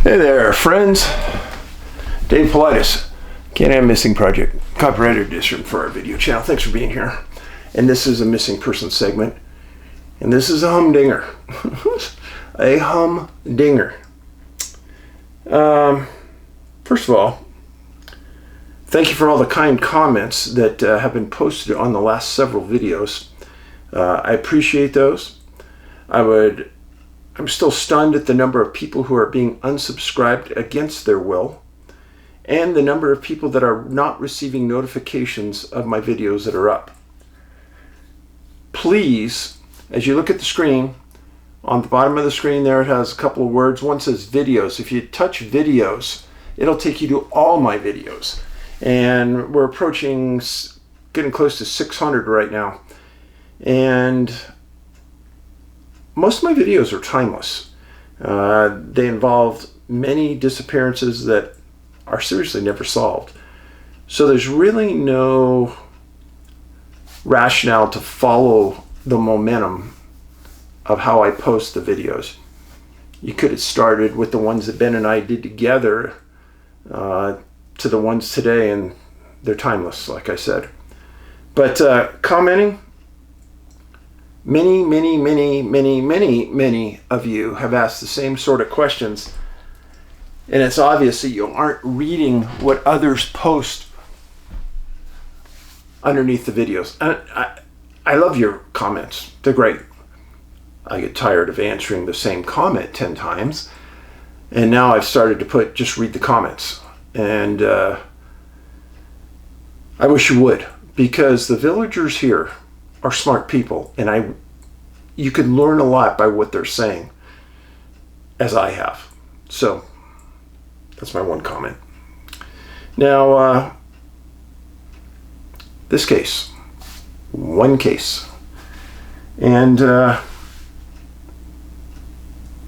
Hey there, friends. Dave Politis, Can-Am Missing Project, copyright edition for our video channel. Thanks for being here. And this is a missing person segment. And this is a humdinger. A humdinger. First of all, thank you for all the kind comments that have been posted on the last several videos. I appreciate those. I'm still stunned at the number of people who are being unsubscribed against their will, and the number of people that are not receiving notifications of my videos that are up. Please, as you look at the screen, on the bottom of the screen there it has a couple of words. One says videos. If you touch videos, it'll take you to all my videos. And we're approaching, getting close to 600 right now. And most of my videos are timeless. They involve many disappearances that are seriously never solved. So there's really no rationale to follow the momentum of how I post the videos. You could have started with the ones that Ben and I did together to the ones today, and they're timeless, like I said. But commenting, many of you have asked the same sort of questions, and it's obvious that you aren't reading what others post underneath the videos. I love your comments. They're great. I get tired of answering the same comment 10 times, and now I've started to put just read the comments. And I wish you would, because the villagers here are smart people, and you can learn a lot by what they're saying, as I have. So that's my one comment. Now, this case, one case, and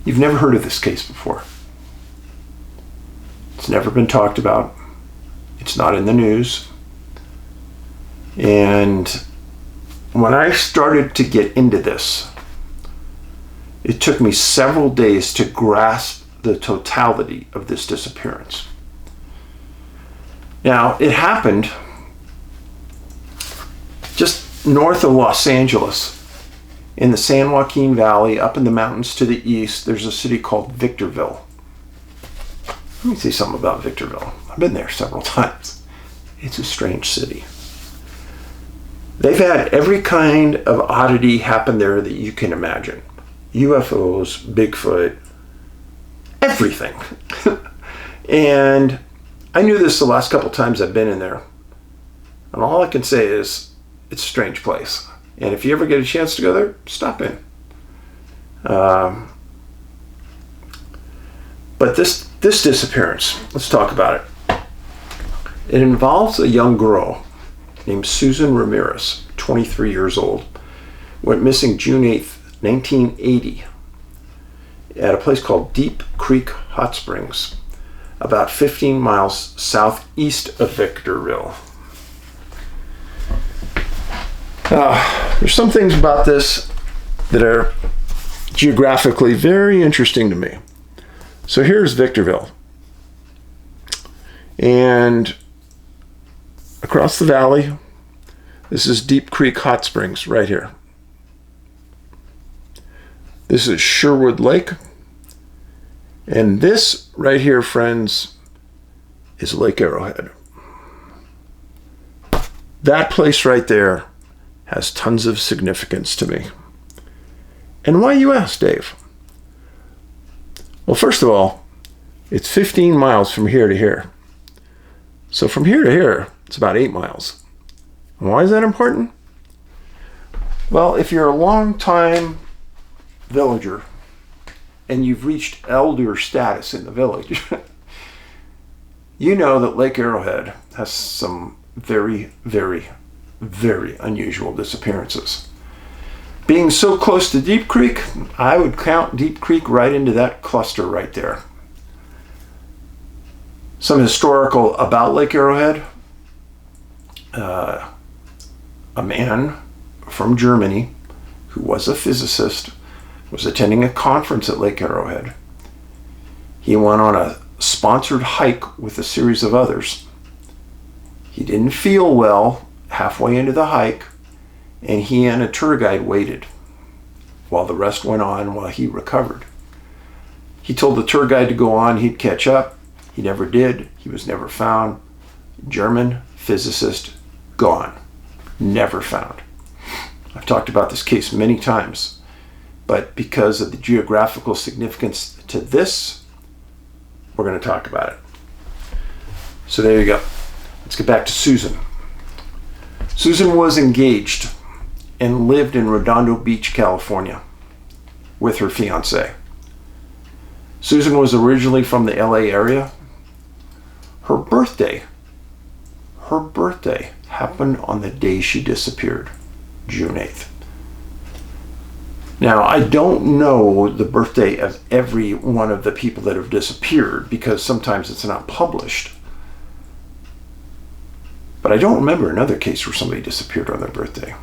you've never heard of this case before. It's never been talked about. It's not in the news. And when I started to get into this, it took me several days to grasp the totality of this disappearance. Now, it happened just north of Los Angeles, in the San Joaquin Valley, up in the mountains to the east. There's a city called Victorville. Let me say something about Victorville. I've been there several times. It's a strange city. They've had every kind of oddity happen there that you can imagine. UFOs, Bigfoot, everything. And I knew this the last couple times I've been in there. And all I can say is, it's a strange place. And if you ever get a chance to go there, stop in. But this disappearance, let's talk about it. It involves a young girl named Susan Ramirez, 23 years old, went missing June 8th, 1980, at a place called Deep Creek Hot Springs, about 15 miles southeast of Victorville. There's some things about this that are geographically very interesting to me. So here's Victorville. And across the valley, this is Deep Creek Hot Springs right here. This is Sherwood Lake. And this right here, friends, is Lake Arrowhead. That place right there has tons of significance to me. And why, you ask, Dave? Well, first of all, it's 15 miles from here to here. So from here to here, it's about 8 miles. And why is that important? Well, if you're a long-time villager and you've reached elder status in the village, you know that Lake Arrowhead has some very unusual disappearances. Being so close to Deep Creek, I would count Deep Creek right into that cluster right there. Some historical about Lake Arrowhead. A man from Germany who was a physicist was attending a conference at Lake Arrowhead. He went on a sponsored hike with a series of others. He didn't feel well halfway into the hike, and he and a tour guide waited while the rest went on while he recovered. He told the tour guide to go on, he'd catch up. He never did. He was never found. German physicist gone. Never found. I've talked about this case many times, but because of the geographical significance to this, we're going to talk about it. So there you go. Let's get back to Susan. Susan was engaged and lived in Redondo Beach, California with her fiance. Susan was originally from the LA area. Her birthday happened on the day she disappeared, June 8th. Now, I don't know the birthday of every one of the people that have disappeared because sometimes it's not published. But I don't remember another case where somebody disappeared on their birthday.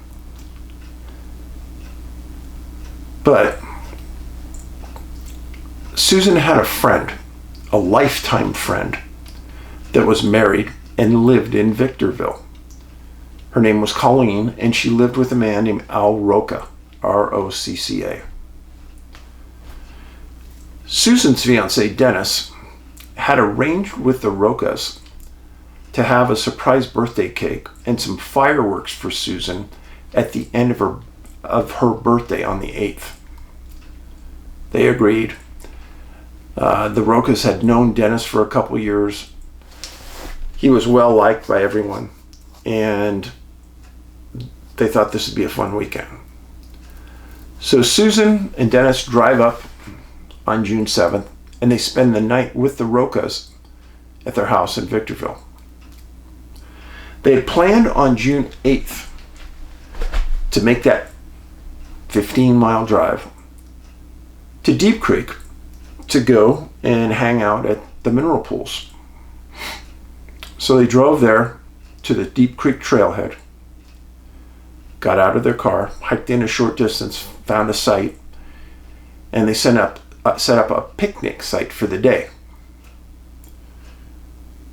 But Susan had a friend, a lifetime friend, that was married and lived in Victorville. Her name was Colleen, and she lived with a man named Al Rocca, R-O-C-C-A. Susan's fiance, Dennis, had arranged with the Roccas to have a surprise birthday cake and some fireworks for Susan at the end of her birthday on the 8th. They agreed. The Roccas had known Dennis for a couple years. He was well liked by everyone, and they thought this would be a fun weekend. So Susan and Dennis drive up on June 7th, and they spend the night with the Roccas at their house in Victorville. They had planned on June 8th to make that 15-mile drive to Deep Creek to go and hang out at the mineral pools. So they drove there to the Deep Creek trailhead, got out of their car, hiked in a short distance, found a site, and they set up a picnic site for the day.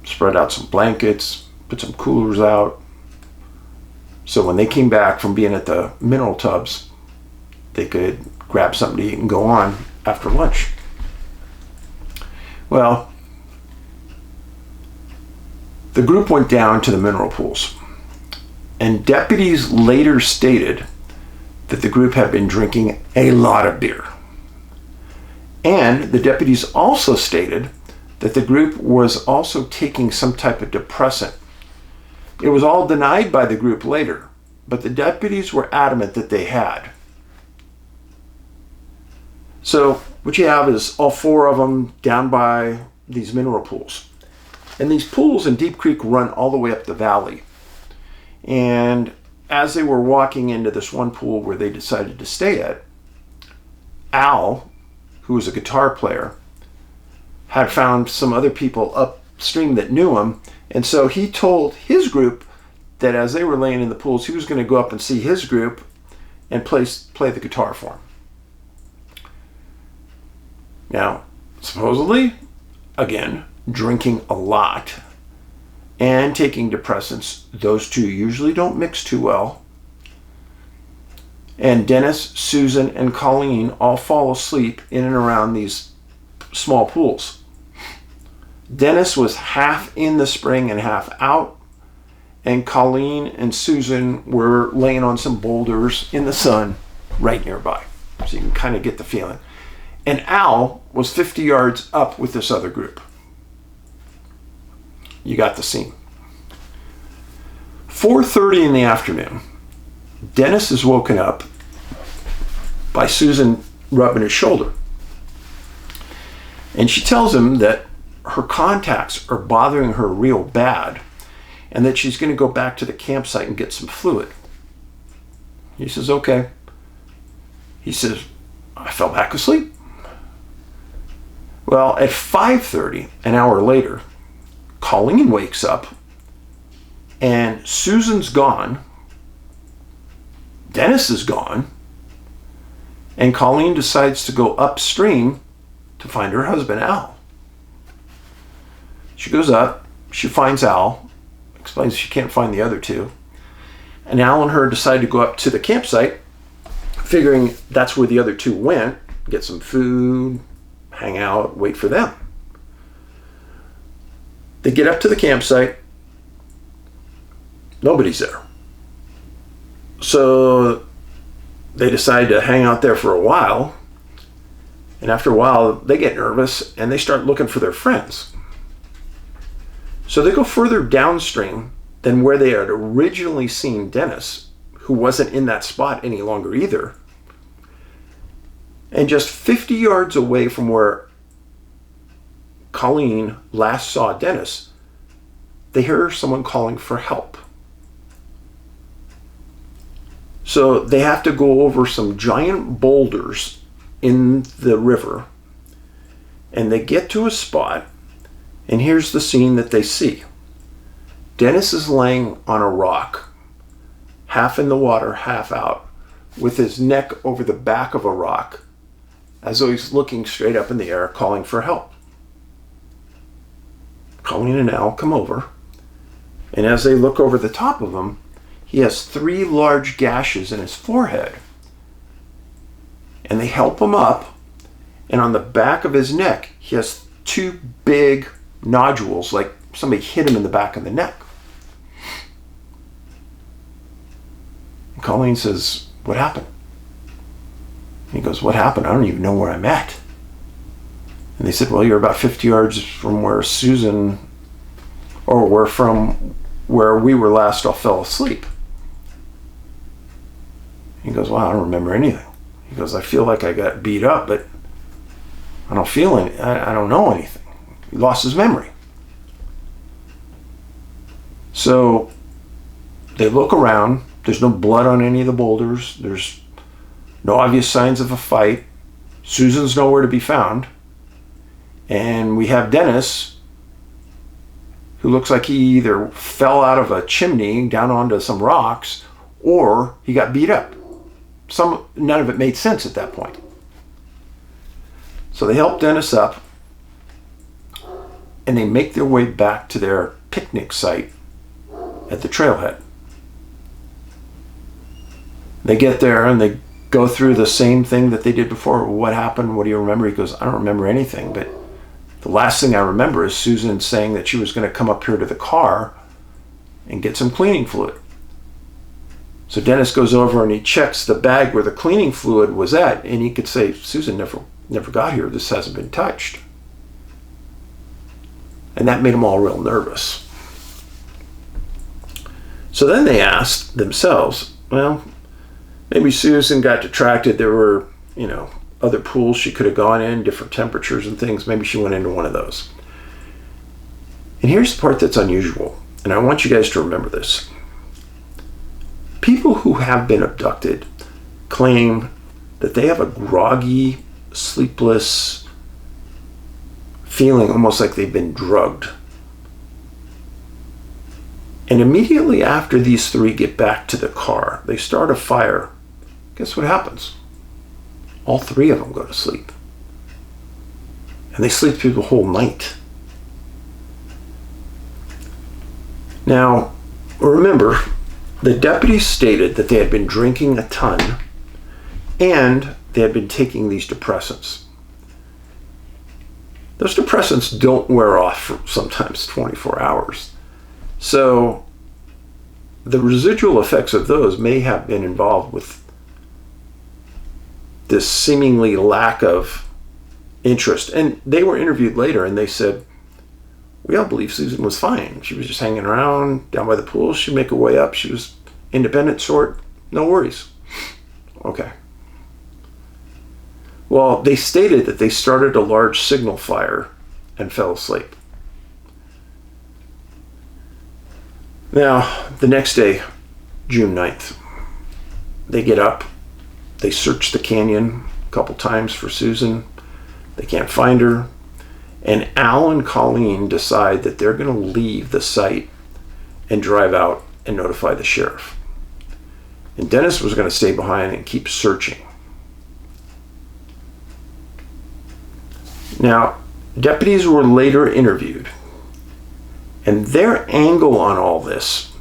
Spread out some blankets, put some coolers out. So when they came back from being at the mineral tubs, they could grab something to eat and go on after lunch. Well, the group went down to the mineral pools, and deputies later stated that the group had been drinking a lot of beer. And the deputies also stated that the group was also taking some type of depressant. It was all denied by the group later, but the deputies were adamant that they had. So what you have is all four of them down by these mineral pools. And these pools in Deep Creek run all the way up the valley. And as they were walking into this one pool where they decided to stay at, Al, who was a guitar player, had found some other people upstream that knew him. And so he told his group that as they were laying in the pools, he was going to go up and see his group and play the guitar for him. Now, supposedly, again, drinking a lot and taking depressants, those two usually don't mix too well. And Dennis, Susan, and Colleen all fall asleep in and around these small pools. Dennis was half in the spring and half out, and Colleen and Susan were laying on some boulders in the sun right nearby. So you can kind of get the feeling. And Al was 50 yards up with this other group. You got the scene. 4:30 in the afternoon, Dennis is woken up by Susan rubbing his shoulder. And she tells him that her contacts are bothering her real bad and that she's going to go back to the campsite and get some fluid. He says, okay. He says, I fell back asleep. Well, at 5:30, an hour later, Colleen wakes up and Susan's gone, Dennis is gone, and Colleen decides to go upstream to find her husband, Al. She goes up, she finds Al, explains she can't find the other two. And Al and her decide to go up to the campsite, figuring that's where the other two went, get some food, hang out, wait for them. They get up to the campsite. Nobody's there. So they decide to hang out there for a while. And after a while, they get nervous and they start looking for their friends. So they go further downstream than where they had originally seen Dennis, who wasn't in that spot any longer either. And just 50 yards away from where Colleen last saw Dennis, they hear someone calling for help. So they have to go over some giant boulders in the river, and they get to a spot, and here's the scene that they see. Dennis is laying on a rock, half in the water, half out, with his neck over the back of a rock, as though he's looking straight up in the air, calling for help. Colleen and Al come over, and as they look over the top of him, he has 3 large gashes in his forehead. And they help him up, and on the back of his neck, he has 2 big nodules, like somebody hit him in the back of the neck. And Colleen says, "What happened?" And he goes, "What happened? I don't even know where I'm at." And they said, "Well, you're about 50 yards from where Susan, or we're from where we were last all fell asleep." He goes, "Well, I don't remember anything." He goes, "I feel like I got beat up, but I don't feel any, I don't know anything." He lost his memory. So they look around. There's no blood on any of the boulders. There's no obvious signs of a fight. Susan's nowhere to be found. And we have Dennis, who looks like he either fell out of a chimney down onto some rocks, or he got beat up. None of it made sense at that point. So they help Dennis up, and they make their way back to their picnic site at the trailhead. They get there and they go through the same thing that they did before. "What happened? What do you remember?" He goes, "I don't remember anything, but the last thing I remember is Susan saying that she was going to come up here to the car and get some cleaning fluid." So Dennis goes over and he checks the bag where the cleaning fluid was at, and he could say, "Susan never got here. This hasn't been touched." And that made them all real nervous. So then they asked themselves, well, maybe Susan got detracted. There were, other pools she could have gone in, different temperatures and things. Maybe she went into one of those. And here's the part that's unusual, and I want you guys to remember this. People who have been abducted claim that they have a groggy, sleepless feeling, almost like they've been drugged. And immediately after these 3 get back to the car, they start a fire. Guess what happens? All 3 of them go to sleep. And they sleep through the whole night. Now, remember, the deputies stated that they had been drinking a ton and they had been taking these depressants. Those depressants don't wear off for sometimes 24 hours. So the residual effects of those may have been involved with this seemingly lack of interest. And they were interviewed later and they said, "We all believe Susan was fine. She was just hanging around down by the pool. She'd make her way up. She was independent sort. No worries." Okay. Well, they stated that they started a large signal fire and fell asleep. Now, the next day, June 9th, they get up. They search the canyon a couple times for Susan. They can't find her. And Al and Colleen decide that they're going to leave the site and drive out and notify the sheriff. And Dennis was going to stay behind and keep searching. Now, deputies were later interviewed, And their angle on all this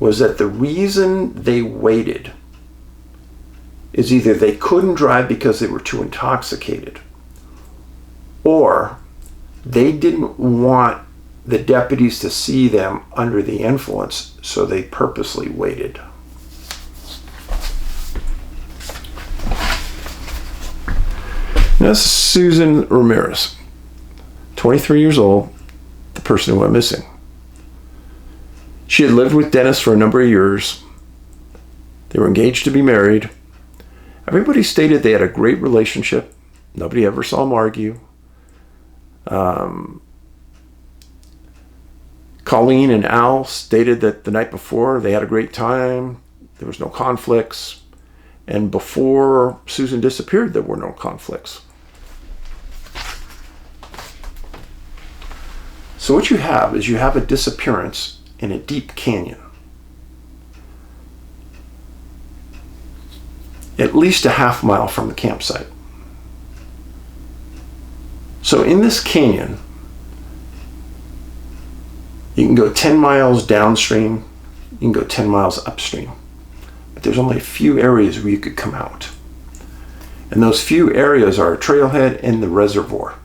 was that the reason they waited is either they couldn't drive because they were too intoxicated, or they didn't want the deputies to see them under the influence, so they purposely waited. Now, this is Susan Ramirez, 23 years old, the person who went missing. She had lived with Dennis for a number of years. They were engaged to be married. Everybody stated they had a great relationship. Nobody ever saw them argue. Colleen and Al stated that the night before they had a great time. There was no conflicts. And before Susan disappeared, there were no conflicts. So what you have is you have a disappearance in a deep canyon. At least a half mile from the campsite. So in this canyon, you can go 10 miles downstream, you can go 10 miles upstream. But there's only a few areas where you could come out. And those few areas are a trailhead and the reservoir.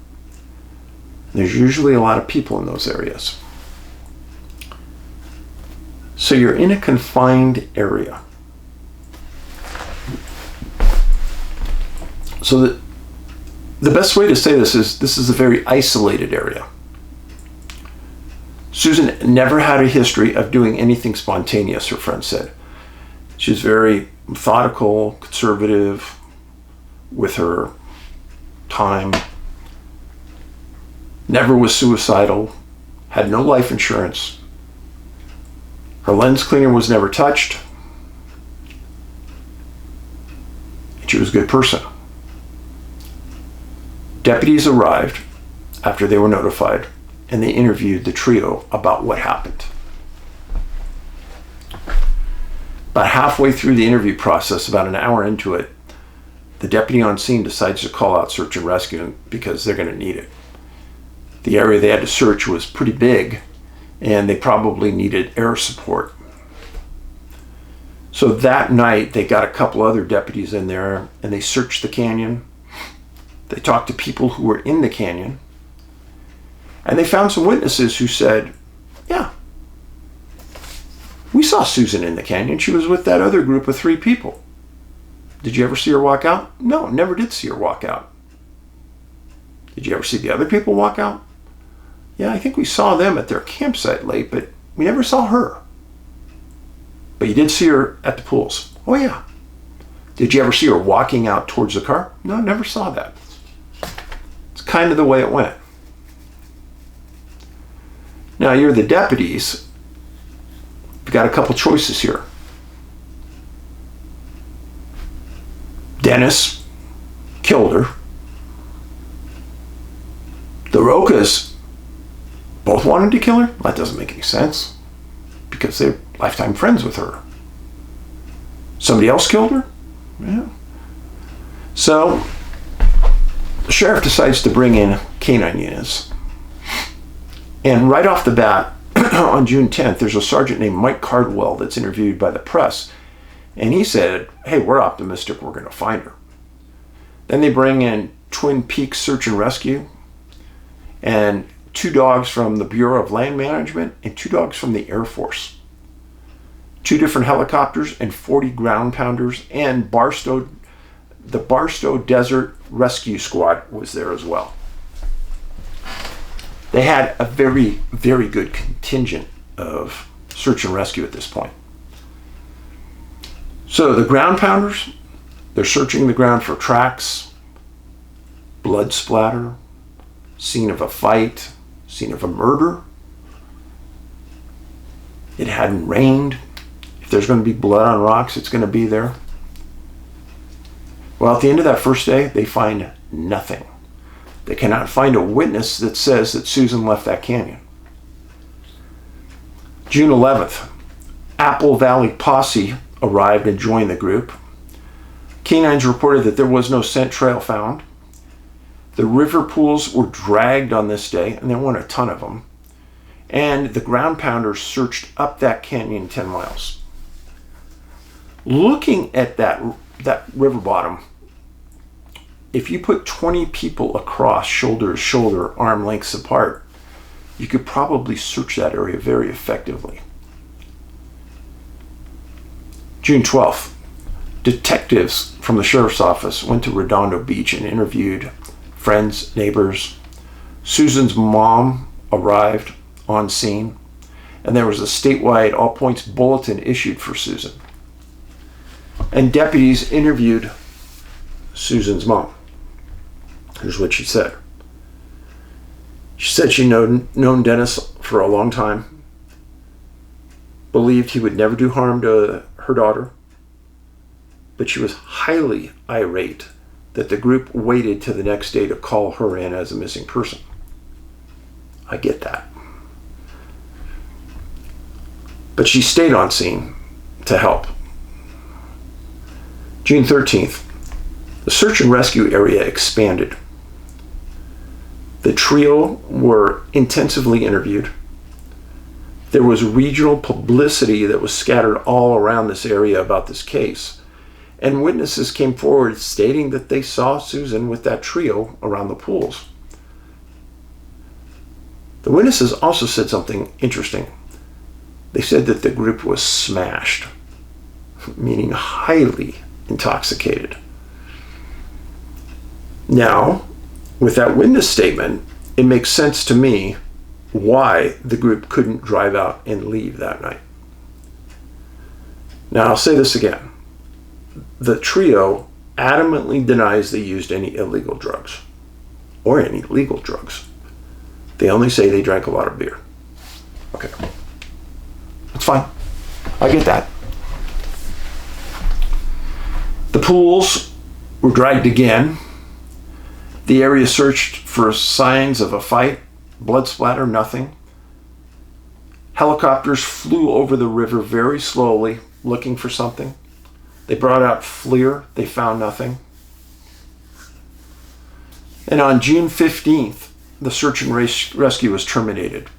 There's usually a lot of people in those areas. So you're in a confined area. So the best way to say this is a very isolated area. Susan never had a history of doing anything spontaneous, her friend said. She's very methodical, conservative with her time. Never was suicidal, had no life insurance. Her lens cleaner was never touched. And she was a good person. Deputies arrived after they were notified, and they interviewed the trio about what happened. About halfway through the interview process, about an hour into it, the deputy on scene decides to call out search and rescue because they're going to need it. The area they had to search was pretty big, and they probably needed air support. So that night, they got a couple other deputies in there, and they searched the canyon. They talked to people who were in the canyon, and they found some witnesses who said, yeah, we saw Susan in the canyon. She was with that other group of 3 people. Did you ever see her walk out? No, never did see her walk out. Did you ever see the other people walk out? Yeah, I think we saw them at their campsite late, but we never saw her. But you did see her at the pools. Oh yeah. Did you ever see her walking out towards the car? No, never saw that. It's kind of the way it went. Now you're the deputies. You've got a couple choices here. Dennis killed her. The Rokas both wanted to kill her? That doesn't make any sense, because they're lifetime friends with her. Somebody else killed her? Yeah. So the sheriff decides to bring in canine units. And right off the bat, on June 10th, there's a sergeant named Mike Cardwell that's interviewed by the press. And he said, hey, we're optimistic we're going to find her. Then they bring in Twin Peaks Search and Rescue, and 2 dogs from the Bureau of Land Management and 2 dogs from the Air Force. 2 different helicopters and 40 ground pounders, and the Barstow Desert Rescue Squad was there as well. They had a very, very good contingent of search and rescue at this point. So the ground pounders, they're searching the ground for tracks, blood splatter, scene of a fight, scene of a murder. It hadn't rained. If there's going to be blood on rocks, it's going to be there. Well, at the end of that first day, they find nothing. They cannot find a witness that says that Susan left that canyon. June 11th, Apple Valley Posse arrived and joined the group. Canines reported that there was no scent trail found. The river pools were dragged on this day, and there weren't a ton of them. and the ground pounders searched up that canyon 10 miles. Looking at that river bottom, if you put 20 people across shoulder to shoulder, arm lengths apart, you could probably search that area very effectively. June 12th, detectives from the sheriff's office went to Redondo Beach and interviewed friends, neighbors. Susan's mom arrived on scene, and there was a statewide all points bulletin issued for Susan. And deputies interviewed Susan's mom. Here's what she said. She said she'd known Dennis for a long time, believed he would never do harm to her daughter, but she was highly irate that the group waited till the next day to call her in as a missing person. I get that. But she stayed on scene to help. June 13th, the search and rescue area expanded. The trio were intensively interviewed. There was regional publicity that was scattered all around this area about this case, and witnesses came forward stating that they saw Susan with that trio around the pools. The witnesses also said something interesting. They said that the group was smashed, meaning highly intoxicated. Now, with that witness statement, it makes sense to me why the group couldn't drive out and leave that night. Now, I'll say this again. The trio adamantly denies they used any illegal drugs or any legal drugs. They only say they drank a lot of beer. Okay. That's fine. I get that. The pools were dragged again. The area searched for signs of a fight, blood splatter, nothing. Helicopters flew over the river very slowly, looking for something. They brought out FLIR. They found nothing. And on June 15th, the search and rescue was terminated.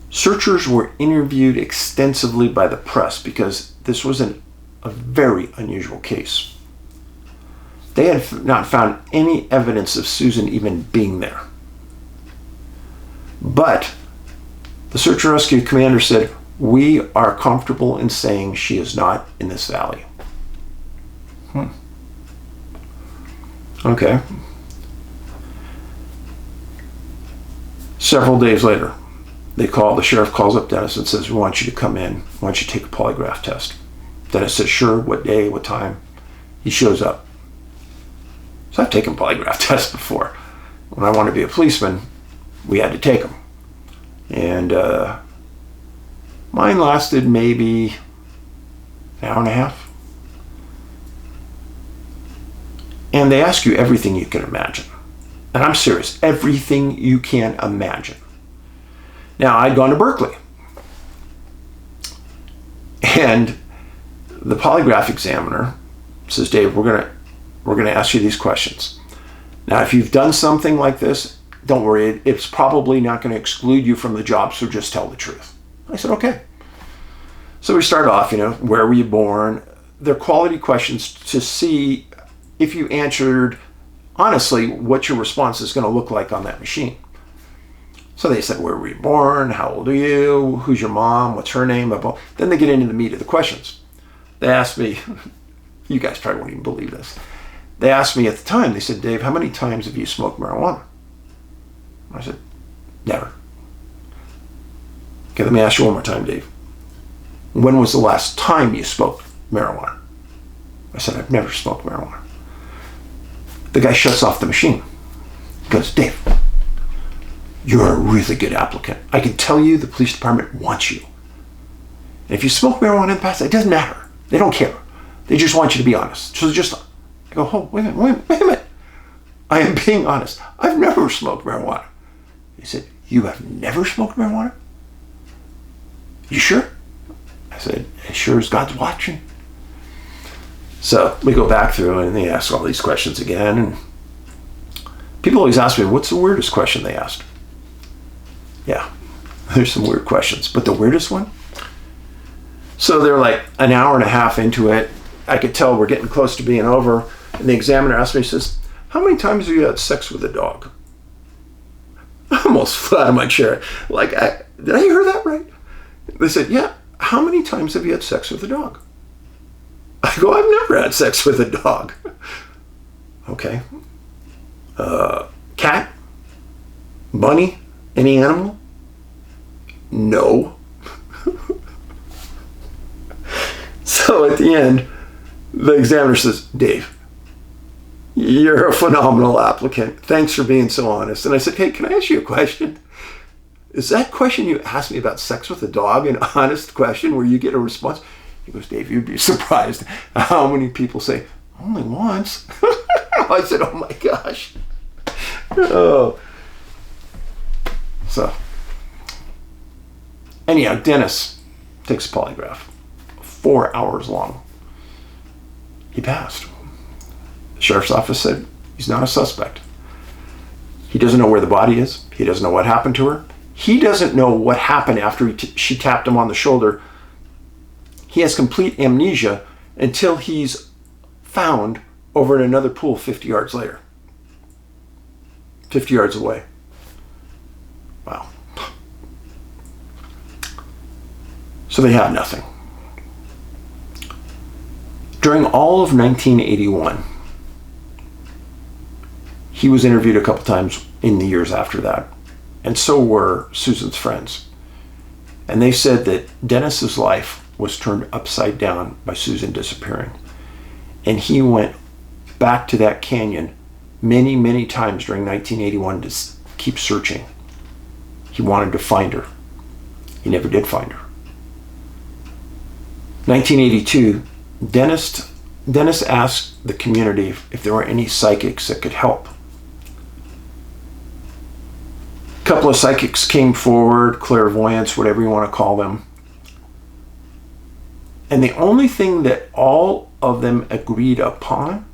Searchers were interviewed extensively by the press because this was a very unusual case. They had not found any evidence of Susan even being there. But the search and rescue commander said, "We are comfortable in saying she is not in this valley." Okay. Several days later, the sheriff calls up Dennis and says, "We want you to come in. Why don't you take a polygraph test?" Dennis says, "Sure, what day, what time?" He shows up. So I've taken polygraph tests before. When I wanted to be a policeman, we had to take them. And mine lasted maybe an hour and a half. And they ask you everything you can imagine. And I'm serious, everything you can imagine. Now, I'd gone to Berkeley. And the polygraph examiner says, "Dave, we're gonna ask you these questions. Now, if you've done something like this, don't worry, it's probably not going to exclude you from the job, so just tell the truth." I said, "Okay." So we start off, where were you born? They're quality questions to see if you answered honestly what your response is going to look like on that machine. So they said, where were you born? How old are you? Who's your mom? What's her name? Then they get into the meat of the questions. They asked me, you guys probably won't even believe this. They asked me at the time, they said, "Dave, how many times have you smoked marijuana?" I said, "Never." "Okay, let me ask you one more time, Dave. When was the last time you smoked marijuana?" I said, "I've never smoked marijuana." The guy shuts off the machine. He goes, "Dave, you're a really good applicant. I can tell you the police department wants you. And if you smoke marijuana in the past, it doesn't matter. They don't care. They just want you to be honest. So just..." I go, "Oh, wait a minute. I am being honest. I've never smoked marijuana." He said, "You have never smoked marijuana? You sure?" I said, "As sure as God's watching." So we go back through and they ask all these questions again. And people always ask me, what's the weirdest question they asked? Yeah, there's some weird questions. But the weirdest one? So they're like an hour and a half into it. I could tell we're getting close to being over. And the examiner asked me, he says, how many times have you had sex with a dog? I almost flew out of my chair. Like, did I hear that right? They said, yeah, how many times have you had sex with a dog? I go, I've never had sex with a dog. Okay. Cat? Bunny? Any animal? No. So at the end, the examiner says, Dave, you're a phenomenal applicant. Thanks for being so honest. And I said, hey, can I ask you a question? Is that question you asked me about sex with a dog an honest question where you get a response? He goes, Dave, you'd be surprised how many people say, only once. I said, oh my gosh. Oh. So, anyhow, Dennis takes a polygraph. 4 hours long. He passed. The sheriff's office said he's not a suspect. He doesn't know where the body is. He doesn't know what happened to her. He doesn't know what happened after she tapped him on the shoulder. He has complete amnesia until he's found over in another pool 50 yards later. 50 yards away. Wow. So they have nothing. During all of 1981, he was interviewed a couple times in the years after that, and so were Susan's friends. And they said that Dennis's life was turned upside down by Susan disappearing. And he went back to that canyon many, many times during 1981 to keep searching. He wanted to find her. He never did find her. 1982, Dennis asked the community if there were any psychics that could help. A couple of psychics came forward, clairvoyants, whatever you want to call them. And the only thing that all of them agreed upon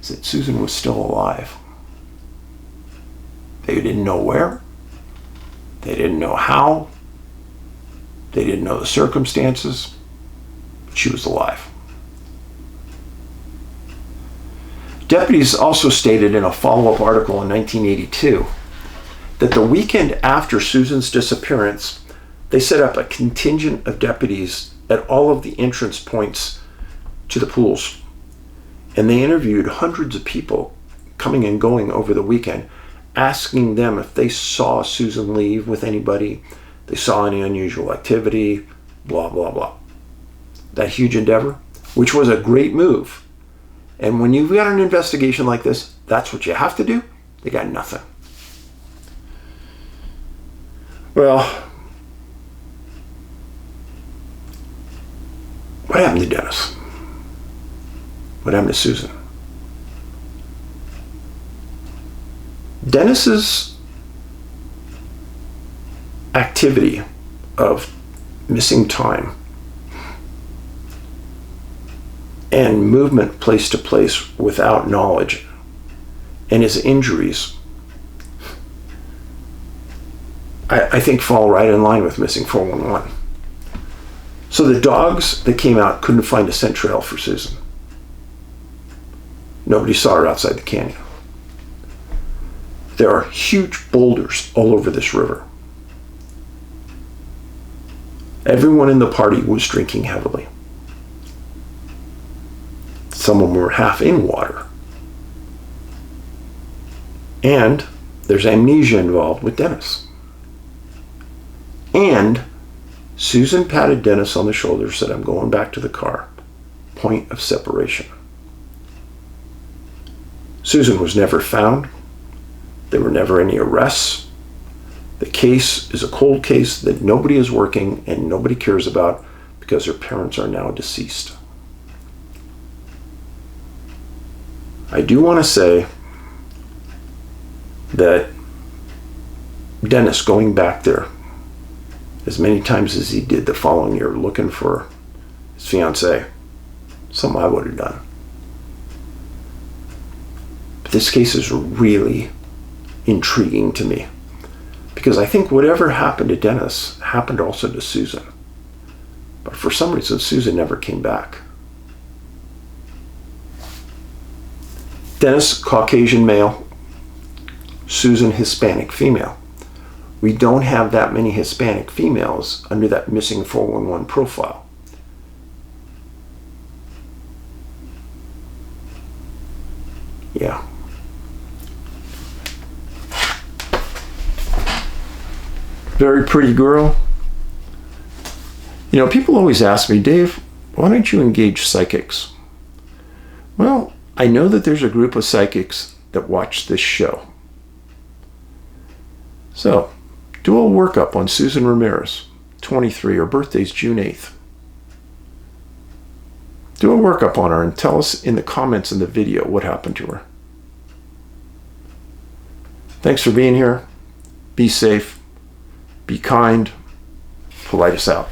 is that Susan was still alive. They didn't know where. They didn't know how. They didn't know the circumstances. But she was alive. Deputies also stated in a follow-up article in 1982 that the weekend after Susan's disappearance, they set up a contingent of deputies at all of the entrance points to the pools. And they interviewed hundreds of people coming and going over the weekend, asking them if they saw Susan leave with anybody, they saw any unusual activity, blah, blah, blah. That huge endeavor, which was a great move. And when you've got an investigation like this, that's what you have to do. They got nothing. Well, what happened to Dennis? What happened to Susan? Dennis's activity of missing time and movement place to place without knowledge and his injuries, I think fall right in line with missing 411. So the dogs that came out couldn't find a scent trail for Susan. Nobody saw her outside the canyon. There are huge boulders all over this river. Everyone in the party was drinking heavily. Some of them were half in water. And there's amnesia involved with Dennis. And Susan patted Dennis on the shoulder, said, I'm going back to the car. Point of separation. Susan was never found. There were never any arrests. The case is a cold case that nobody is working and nobody cares about because her parents are now deceased. I do want to say that Dennis going back there as many times as he did the following year looking for his fiancée, something I would have done. But this case is really intriguing to me Because I think whatever happened to Dennis happened also to Susan. But for some reason, Susan never came back. Dennis, Caucasian male. Susan, Hispanic female. We don't have that many Hispanic females under that missing 411 profile. Yeah. Very pretty girl. You know, people always ask me, Dave, why don't you engage psychics? Well, I know that there's a group of psychics that watch this show. So, do a workup on Susan Ramirez, 23. Her birthday's June 8th. Do a workup on her and tell us in the comments in the video what happened to her. Thanks for being here. Be safe. Be kind. Polite us out.